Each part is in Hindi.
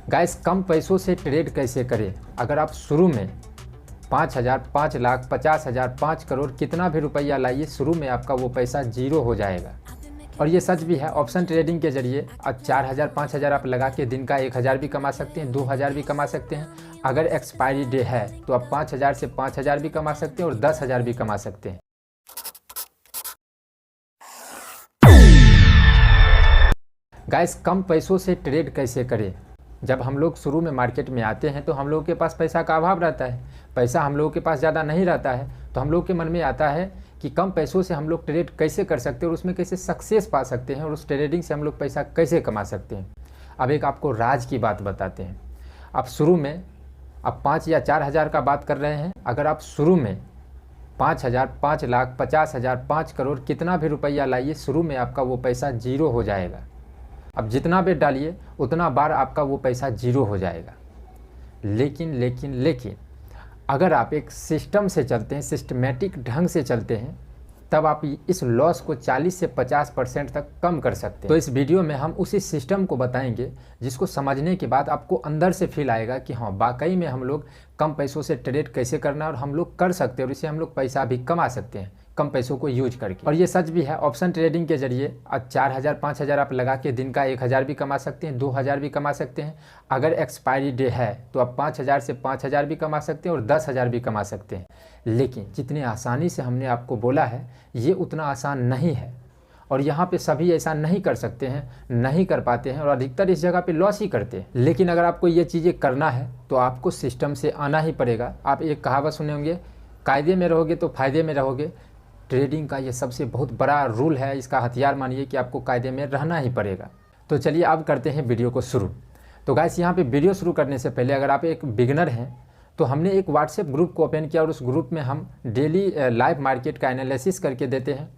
गाइस, कम पैसों से ट्रेड कैसे करें। अगर आप शुरू में 5,000, 5 लाख, 50,000, 5 करोड़ कितना भी रुपया लाइए, शुरू में आपका वो पैसा जीरो हो जाएगा। और ये सच भी है। ऑप्शन ट्रेडिंग के जरिए आज 4,000, 5,000 आप लगा के दिन का 1,000 भी कमा सकते हैं, 2,000 भी कमा सकते हैं। अगर एक्सपायरी डे है तो आप 5,000 से 5,000 भी कमा सकते हैं और 10,000 भी कमा सकते हैं। गाइस, कम पैसों से ट्रेड कैसे करें। जब हम लोग शुरू में मार्केट में आते हैं तो हम लोगों के पास पैसा का अभाव रहता है, पैसा हम लोगों के पास ज़्यादा नहीं रहता है। तो हम लोग के मन में आता है कि कम पैसों से हम लोग ट्रेड कैसे कर सकते हैं और उसमें कैसे सक्सेस पा सकते हैं और उस ट्रेडिंग से हम लोग पैसा कैसे कमा सकते हैं। अब एक आपको राज की बात बताते हैं। आप शुरू में आप 5 या 4,000 का बात कर रहे हैं। अगर आप शुरू में 5,000, 5 लाख, 50,000, 5 करोड़ कितना भी रुपया लाइए, शुरू में आपका वो पैसा जीरो हो जाएगा। अब जितना बेट डालिए उतना बार आपका वो पैसा जीरो हो जाएगा। लेकिन अगर आप एक सिस्टम से चलते हैं, सिस्टमेटिक ढंग से चलते हैं, तब आप इस लॉस को 40 से 50% तक कम कर सकते हैं। तो इस वीडियो में हम उसी सिस्टम को बताएंगे जिसको समझने के बाद आपको अंदर से फील आएगा कि हाँ, वाकई में हम लोग कम पैसों से ट्रेड कैसे करना और हम लोग कर सकते हैं और इससे हम लोग पैसा भी कमा सकते हैं कम पैसों को यूज करके। और ये सच भी है। ऑप्शन ट्रेडिंग के जरिए आज 4,000, 5,000 आप लगा के दिन का 1,000 भी कमा सकते हैं, 2,000 भी कमा सकते हैं। अगर एक्सपायरी डे है तो आप 5,000 से 5,000 भी कमा सकते हैं और 10,000 भी कमा सकते हैं। लेकिन जितनी आसानी से हमने आपको बोला है ये उतना आसान नहीं है और यहाँ पे सभी ऐसा नहीं कर सकते हैं, नहीं कर पाते हैं और अधिकतर इस जगह पे लॉस ही करते हैं। लेकिन अगर आपको ये चीज़ें करना है तो आपको सिस्टम से आना ही पड़ेगा। आप एक कहावत सुने होंगे, कायदे में रहोगे तो फ़ायदे में रहोगे। ट्रेडिंग का ये सबसे बहुत बड़ा रूल है, इसका हथियार मानिए कि आपको कायदे में रहना ही पड़ेगा। तो चलिए अब करते हैं वीडियो को शुरू। तो गाइस, यहाँ पे वीडियो शुरू करने से पहले अगर आप एक बिगनर हैं तो हमने एक व्हाट्सएप ग्रुप को ओपन किया और उस ग्रुप में हम डेली लाइव मार्केट का एनालिसिस करके देते हैं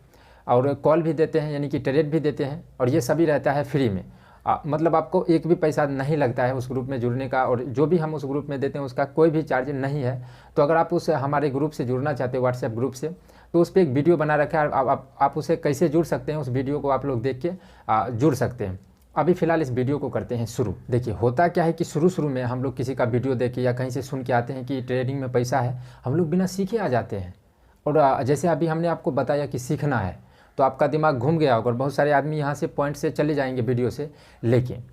और कॉल भी देते हैं, यानी कि ट्रेड भी देते हैं। और ये सभी रहता है फ्री में। मतलब आपको एक भी पैसा नहीं लगता है उस ग्रुप में जुड़ने का और जो भी हम उस ग्रुप में देते हैं उसका कोई भी चार्ज नहीं है। तो अगर आप उस हमारे ग्रुप से जुड़ना चाहते हो व्हाट्सएप ग्रुप से, तो उस पर एक वीडियो बना रखा है। आप उसे कैसे जुड़ सकते हैं, उस वीडियो को आप लोग देख के जुड़ सकते हैं। अभी फ़िलहाल इस वीडियो को करते हैं शुरू। देखिए, होता क्या है कि शुरू में हम लोग किसी का वीडियो देख के या कहीं से सुन के आते हैं कि ट्रेडिंग में पैसा है, हम लोग बिना सीखे आ जाते हैं। और जैसे अभी हमने आपको बताया कि सीखना है तो आपका दिमाग घूम गया होगा और बहुत सारे आदमी यहाँ से पॉइंट से चले जाएंगे वीडियो से। लेकिन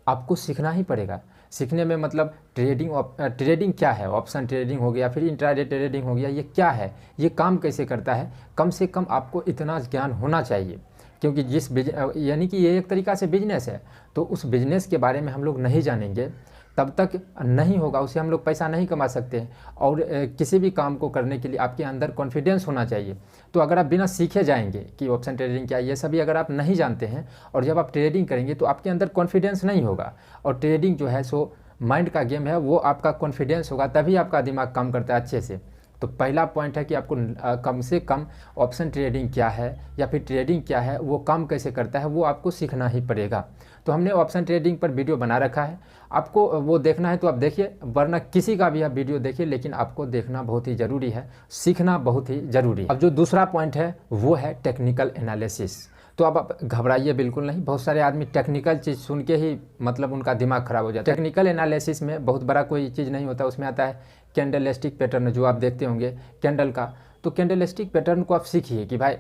आपको सीखना ही पड़ेगा। सीखने में मतलब ट्रेडिंग क्या है, ऑप्शन ट्रेडिंग हो गया, फिर इंट्राडे ट्रेडिंग हो गया, ये क्या है, ये काम कैसे करता है, कम से कम आपको इतना ज्ञान होना चाहिए। क्योंकि यानी कि ये एक तरीक़ा से बिजनेस है, तो उस बिजनेस के बारे में हम लोग नहीं जानेंगे तब तक नहीं होगा, उससे हम लोग पैसा नहीं कमा सकते। और किसी भी काम को करने के लिए आपके अंदर कॉन्फिडेंस होना चाहिए। तो अगर आप बिना सीखे जाएंगे कि ऑप्शन ट्रेडिंग क्या है, ये सभी अगर आप नहीं जानते हैं और जब आप ट्रेडिंग करेंगे तो आपके अंदर कॉन्फिडेंस नहीं होगा। और ट्रेडिंग जो है सो माइंड का गेम है, वो आपका कॉन्फिडेंस होगा तभी आपका दिमाग काम करता है अच्छे से। तो पहला पॉइंट है कि आपको कम से कम ऑप्शन ट्रेडिंग क्या है या फिर ट्रेडिंग क्या है, वो काम कैसे करता है, वो आपको सीखना ही पड़ेगा। तो हमने ऑप्शन ट्रेडिंग पर वीडियो बना रखा है, आपको वो देखना है तो आप देखिए, वरना किसी का भी आप वीडियो देखिए, लेकिन आपको देखना बहुत ही ज़रूरी है, सीखना बहुत ही ज़रूरी है। अब जो दूसरा पॉइंट है वो है टेक्निकल एनालिसिस। तो अब आप घबराइए बिल्कुल नहीं। बहुत सारे आदमी टेक्निकल चीज़ सुन के ही मतलब उनका दिमाग ख़राब हो जाता है। टेक्निकल एनालिसिस में बहुत बड़ा कोई चीज़ नहीं होता, उसमें आता है कैंडलस्टिक पैटर्न, जो आप देखते होंगे कैंडल का। तो कैंडलस्टिक पैटर्न को आप सीखिए कि भाई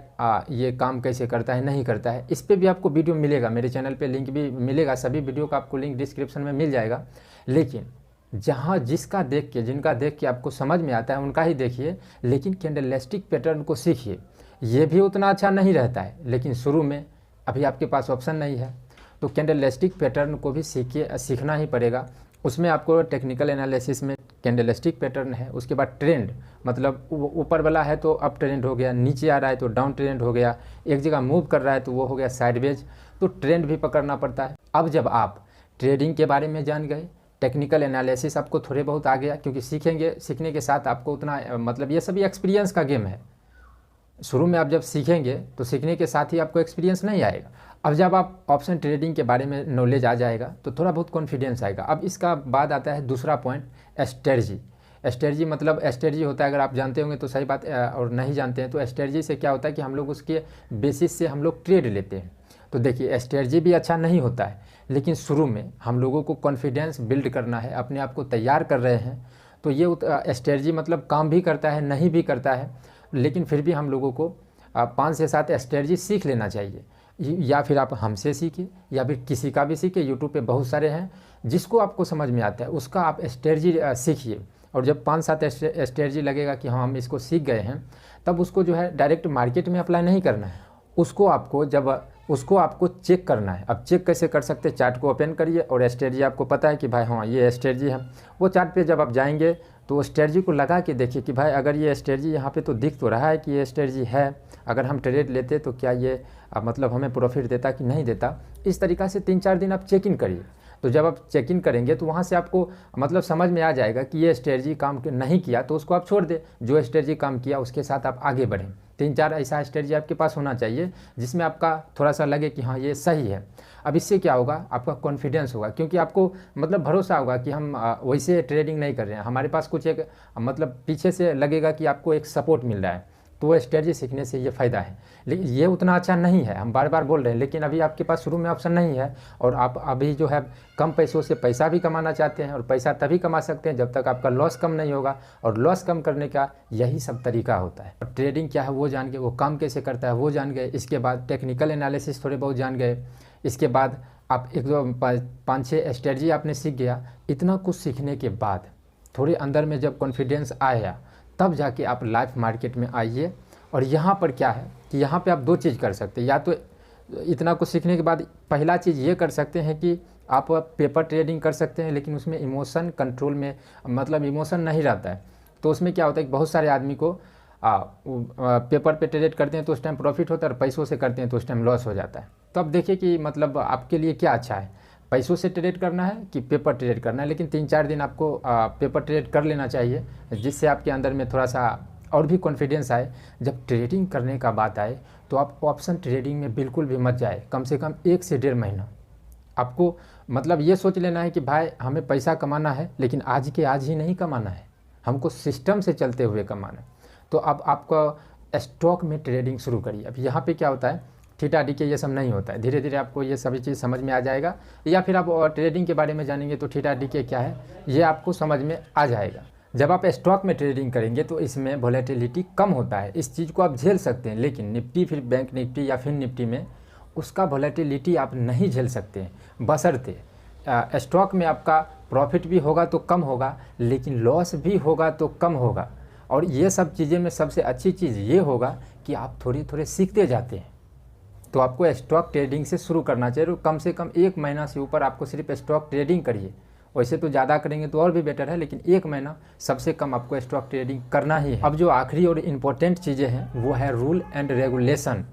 ये काम कैसे करता है, नहीं करता है। इस पर भी आपको वीडियो मिलेगा, मेरे चैनल पे लिंक भी मिलेगा, सभी वीडियो का आपको लिंक डिस्क्रिप्शन में मिल जाएगा। लेकिन जिनका देख के आपको समझ में आता है उनका ही देखिए, लेकिन कैंडलस्टिक पैटर्न को सीखिए। ये भी उतना अच्छा नहीं रहता है, लेकिन शुरू में अभी आपके पास ऑप्शन नहीं है तो कैंडलस्टिक पैटर्न को भी सीखना ही पड़ेगा। उसमें आपको टेक्निकल एनालिसिस में कैंडलस्टिक पैटर्न है, उसके बाद ट्रेंड, मतलब ऊपर वाला है तो अप ट्रेंड हो गया, नीचे आ रहा है तो डाउन ट्रेंड हो गया, एक जगह मूव कर रहा है तो वो हो गया साइडवेज, तो ट्रेंड भी पकड़ना पड़ता है। अब जब आप ट्रेडिंग के बारे में जान गए, टेक्निकल एनालिसिस आपको थोड़े बहुत आ गया, क्योंकि सीखने के साथ आपको उतना मतलब ये सभी एक्सपीरियंस का गेम है। शुरू में आप जब सीखेंगे तो सीखने के साथ ही आपको एक्सपीरियंस नहीं आएगा। अब जब आप ऑप्शन ट्रेडिंग के बारे में नॉलेज आ जाएगा तो थोड़ा बहुत कॉन्फिडेंस आएगा। अब इसका बाद आता है दूसरा पॉइंट, स्ट्रेटजी। स्ट्रेटजी मतलब स्ट्रेटजी होता है, अगर आप जानते होंगे तो सही बात, और नहीं जानते हैं तो स्ट्रेटजी से क्या होता है कि हम लोग उसके बेसिस से हम लोग ट्रेड लेते हैं। तो देखिए स्ट्रेटजी भी अच्छा नहीं होता है, लेकिन शुरू में हम लोगों को कॉन्फिडेंस बिल्ड करना है, अपने आप को तैयार कर रहे हैं, तो ये स्ट्रेटजी मतलब काम भी करता है, नहीं भी करता है, लेकिन फिर भी हम लोगों को 5 से 7 स्ट्रेटजी सीख लेना चाहिए। या फिर आप हमसे सीखिए या फिर किसी का भी सीखिए, यूट्यूब पे बहुत सारे हैं, जिसको आपको समझ में आता है उसका आप स्ट्रेटजी सीखिए। और जब 5-7 स्ट्रेटजी लगेगा कि हाँ हम इसको सीख गए हैं, तब उसको जो है डायरेक्ट मार्केट में अप्लाई नहीं करना है, उसको आपको चेक करना है। अब चेक कैसे कर सकते हैं, चार्ट को ओपन करिए और स्ट्रेटजी आपको पता है कि भाई हाँ ये स्ट्रेटजी है, वो चार्ट पे जब आप जाएंगे तो स्ट्रेटजी को लगा के देखिए कि भाई अगर ये स्ट्रेटजी यहाँ पे तो दिख तो रहा है कि ये स्ट्रेटजी है, अगर हम ट्रेड लेते तो क्या ये मतलब हमें प्रॉफिट देता कि नहीं देता। इस तरीक़ा से 3-4 दिन आप चेक इन करिए। तो जब आप चेक इन करेंगे तो वहाँ से आपको मतलब समझ में आ जाएगा कि ये स्ट्रेटजी काम नहीं किया तो उसको आप छोड़ दें, जो स्ट्रेटजी काम किया उसके साथ आप आगे बढ़ें। 3-4 ऐसा स्ट्रेटजी आपके पास होना चाहिए जिसमें आपका थोड़ा सा लगे कि हाँ ये सही है। अब इससे क्या होगा, आपका कॉन्फिडेंस होगा, क्योंकि आपको मतलब भरोसा होगा कि हम वैसे ट्रेडिंग नहीं कर रहे हैं, हमारे पास कुछ एक मतलब पीछे से लगेगा कि आपको एक सपोर्ट मिल रहा है। तो स्ट्रेटजी सीखने से ये फ़ायदा है, लेकिन ये उतना अच्छा नहीं है, हम बार बार बोल रहे हैं। लेकिन अभी आपके पास शुरू में ऑप्शन नहीं है और आप अभी जो है कम पैसों से पैसा भी कमाना चाहते हैं, और पैसा तभी कमा सकते हैं जब तक आपका लॉस कम नहीं होगा, और लॉस कम करने का यही सब तरीका होता है। ट्रेडिंग क्या है वो जान गए, वो काम कैसे करता है वो जान गए, इसके बाद टेक्निकल एनालिसिस थोड़े बहुत जान गए, इसके बाद आप 5-6 स्ट्रेटजी आपने सीख गया। इतना कुछ सीखने के बाद थोड़े अंदर में जब कॉन्फिडेंस आया तब जाके आप लाइव मार्केट में आइए। और यहाँ पर क्या है कि यहाँ पे आप 2 चीज़ कर सकते हैं, या तो इतना कुछ सीखने के बाद पहला चीज़ ये कर सकते हैं कि आप पेपर ट्रेडिंग कर सकते हैं, लेकिन उसमें इमोशन कंट्रोल में मतलब इमोशन नहीं रहता है। तो उसमें क्या होता है कि बहुत सारे आदमी को पेपर पे ट्रेड करते हैं तो उस टाइम प्रॉफिट होता है, और पैसों से करते हैं तो उस टाइम लॉस हो जाता है। तो अब देखिए कि मतलब आपके लिए क्या अच्छा है, पैसों से ट्रेड करना है कि पेपर ट्रेड करना है। लेकिन 3-4 दिन आपको पेपर ट्रेड कर लेना चाहिए, जिससे आपके अंदर में थोड़ा सा और भी कॉन्फिडेंस आए। जब ट्रेडिंग करने का बात आए तो आप ऑप्शन ट्रेडिंग में बिल्कुल भी मत जाए, कम से कम 1 से 1.5 महीना। आपको मतलब ये सोच लेना है कि भाई हमें पैसा कमाना है, लेकिन आज के आज ही नहीं कमाना है, हमको सिस्टम से चलते हुए कमाना है। तो अब आपका स्टॉक में ट्रेडिंग शुरू करिए। अब यहाँ पे क्या होता है, थीटा डी के ये सब नहीं होता है, धीरे धीरे आपको ये सभी चीज़ समझ में आ जाएगा। या फिर आप ट्रेडिंग के बारे में जानेंगे तो थीटा डी के क्या है ये आपको समझ में आ जाएगा। जब आप स्टॉक में ट्रेडिंग करेंगे तो इसमें वॉलेटिलिटी कम होता है, इस चीज़ को आप झेल सकते हैं। लेकिन निफ्टी फिर बैंक निफ्टी या फिर निफ्टी में उसका वॉलेटिलिटी आप नहीं झेल सकते हैं, बशर्ते स्टॉक में आपका प्रॉफिट भी होगा तो कम होगा, लेकिन लॉस भी होगा तो कम होगा। और ये सब चीज़ें में सबसे अच्छी चीज़ ये होगा कि आप थोड़े थोड़े सीखते जाते हैं। तो आपको स्टॉक ट्रेडिंग से शुरू करना चाहिए, कम से कम 1 महीना से ऊपर आपको सिर्फ स्टॉक ट्रेडिंग करिए। वैसे तो ज़्यादा करेंगे तो और भी बेटर है, लेकिन 1 महीना सबसे कम आपको स्टॉक ट्रेडिंग करना ही है। अब जो आखिरी और इम्पोर्टेंट चीज़ें हैं वो है रूल एंड रेगुलेशन।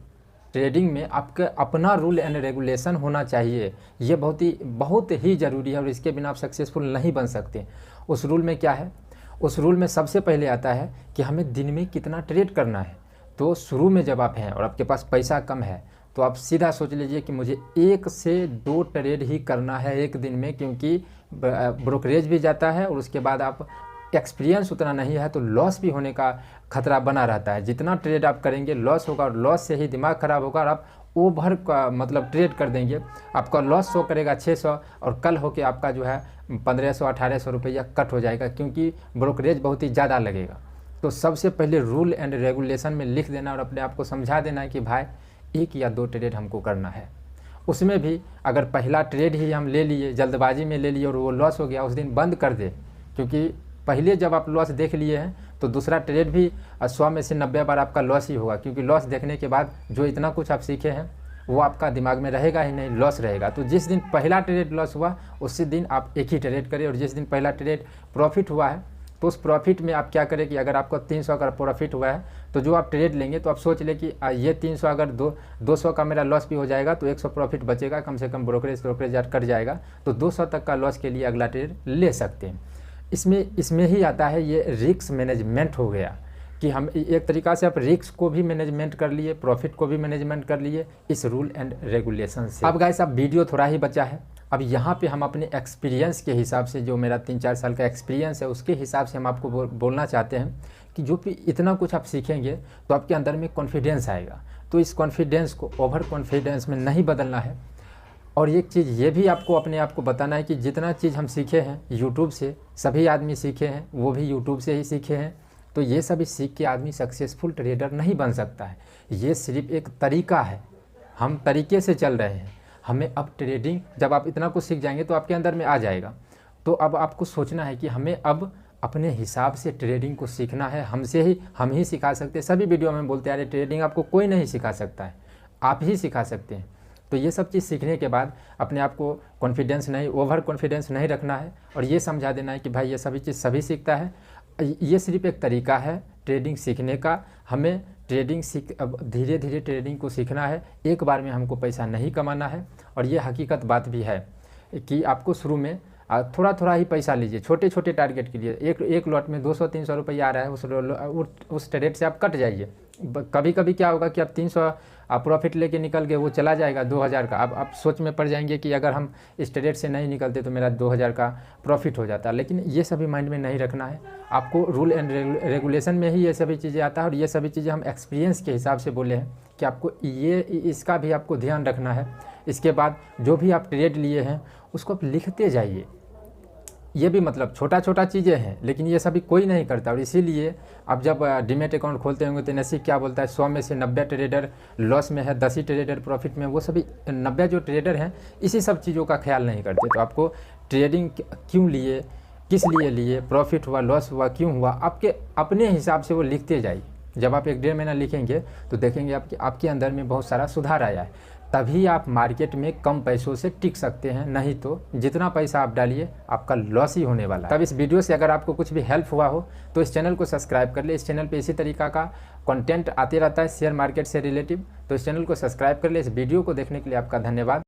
ट्रेडिंग में आपका अपना रूल एंड रेगुलेशन होना चाहिए, ये बहुत ही ज़रूरी है, और इसके बिना आप सक्सेसफुल नहीं बन सकते। उस रूल में क्या है, उस रूल में सबसे पहले आता है कि हमें दिन में कितना ट्रेड करना है। तो शुरू में जब आप हैं और आपके पास पैसा कम है तो आप सीधा सोच लीजिए कि मुझे 1 से 2 ट्रेड ही करना है एक दिन में, क्योंकि ब्रोकरेज भी जाता है और उसके बाद आप एक्सपीरियंस उतना नहीं है तो लॉस भी होने का खतरा बना रहता है। जितना ट्रेड आप करेंगे लॉस होगा, और लॉस से ही दिमाग ख़राब होगा और आप ओवर का मतलब ट्रेड कर देंगे, आपका लॉस शो करेगा 600 और कल होके आपका जो है 1500-1800 रुपया कट हो जाएगा, क्योंकि ब्रोकरेज बहुत ही ज़्यादा लगेगा। तो सबसे पहले रूल एंड रेगुलेशन में लिख देना और अपने आप को समझा देना है कि भाई 1 या 2 ट्रेड हमको करना है। उसमें भी अगर पहला ट्रेड ही हम ले लिए, जल्दबाजी में ले लिए और वो लॉस हो गया, उस दिन बंद कर दे, क्योंकि पहले जब आप लॉस देख लिए हैं तो दूसरा ट्रेड भी 100 में से 90 बार आपका लॉस ही होगा, क्योंकि लॉस देखने के बाद जो इतना कुछ आप सीखे हैं वो आपका दिमाग में रहेगा ही नहीं, लॉस रहेगा। तो जिस दिन पहला ट्रेड लॉस हुआ उसी दिन आप एक ही ट्रेड करें, और जिस दिन पहला ट्रेड प्रॉफिट हुआ है तो उस प्रॉफिट में आप क्या करें कि अगर आपको 300 का प्रॉफिट हुआ है तो जो आप ट्रेड लेंगे तो आप सोच लें कि ये 300 अगर 200 का मेरा लॉस भी हो जाएगा तो 100 प्रॉफिट बचेगा, कम से कम ब्रोकरेज कट जाएगा, तो 200 तक का लॉस के लिए अगला ट्रेड ले सकते हैं। इसमें ही आता है ये रिस्क मैनेजमेंट हो गया, कि हम एक तरीक़ा से आप रिस्क को भी मैनेजमेंट कर लिए, प्रॉफिट को भी मैनेजमेंट कर लिए इस रूल एंड रेगुलेशन से। अब गाइस अब वीडियो थोड़ा ही बचा है, अब यहाँ पे हम अपने एक्सपीरियंस के हिसाब से, जो मेरा 3-4 साल का एक्सपीरियंस है उसके हिसाब से हम आपको बोलना चाहते हैं कि जो भी इतना कुछ आप सीखेंगे तो आपके अंदर में कॉन्फिडेंस आएगा। तो इस कॉन्फिडेंस को ओवर कॉन्फिडेंस में नहीं बदलना है। और एक चीज़ ये भी आपको अपने आप को बताना है कि जितना चीज़ हम सीखे हैं यूट्यूब से, सभी आदमी सीखे हैं, वो भी यूट्यूब से ही सीखे हैं। तो ये सभी सीख के आदमी सक्सेसफुल ट्रेडर नहीं बन सकता है। ये सिर्फ एक तरीका है, हम तरीके से चल रहे हैं। हमें अब ट्रेडिंग, जब आप इतना कुछ सीख जाएंगे तो आपके अंदर में आ जाएगा। तो अब आपको सोचना है कि हमें अब अपने हिसाब से ट्रेडिंग को सीखना है। हम ही सिखा सकते हैं। सभी वीडियो में बोलते हैं अरे ट्रेडिंग आपको कोई नहीं सिखा सकता है, आप ही सिखा सकते हैं। तो ये सब चीज़ सीखने के बाद अपने आप को कॉन्फिडेंस नहीं, ओवर कॉन्फिडेंस नहीं रखना है और ये समझा देना है कि भाई ये सभी चीज़ सभी सीखता है। ये सिर्फ एक तरीका है ट्रेडिंग सीखने का। हमें ट्रेडिंग अब धीरे धीरे ट्रेडिंग को सीखना है। एक बार में हमको पैसा नहीं कमाना है। और ये हकीकत बात भी है कि आपको शुरू में थोड़ा थोड़ा ही पैसा लीजिए, छोटे छोटे टारगेट के लिए। एक लॉट में 200-300 रुपये आ रहा है, उस ट्रेड से आप कट जाइए। कभी कभी क्या होगा कि आप 300 आप प्रॉफिट लेके निकल गए, वो चला जाएगा 2000 का। अब आप सोच में पड़ जाएंगे कि अगर हम इस ट्रेड से नहीं निकलते तो मेरा 2000 का प्रॉफिट हो जाता। लेकिन ये सभी माइंड में नहीं रखना है। आपको रूल एंड रेगुलेशन में ही ये सभी चीज़ें आता है। और ये सभी चीज़ें हम एक्सपीरियंस के हिसाब से बोले हैं कि आपको इसका भी आपको ध्यान रखना है। इसके बाद जो भी आप ट्रेड लिए हैं उसको आप लिखते जाइए। ये भी मतलब छोटा छोटा चीज़ें हैं, लेकिन ये सभी कोई नहीं करता। और इसीलिए आप जब डीमैट अकाउंट खोलते होंगे तो नसीब क्या बोलता है, 100 में से 90 ट्रेडर लॉस में है, 10 ही ट्रेडर प्रॉफिट में। वो सभी 90 जो ट्रेडर हैं इसी सब चीज़ों का ख्याल नहीं करते। तो आपको ट्रेडिंग क्यों लिए, किस लिए लिए, प्रॉफिट हुआ, लॉस हुआ, क्यों हुआ, आपके अपने हिसाब से वो लिखते जाइए। जब आप 1-1.5 महीना लिखेंगे तो देखेंगे आपके अंदर में बहुत सारा सुधार आया है। तभी आप मार्केट में कम पैसों से टिक सकते हैं। नहीं तो जितना पैसा आप डालिए आपका लॉस ही होने वाला है। तब इस वीडियो से अगर आपको कुछ भी हेल्प हुआ हो तो इस चैनल को सब्सक्राइब कर ले। इस चैनल पे इसी तरीका का कंटेंट आते रहता है शेयर मार्केट से रिलेटिव। तो इस चैनल को सब्सक्राइब कर ले। इस वीडियो को देखने के लिए आपका धन्यवाद।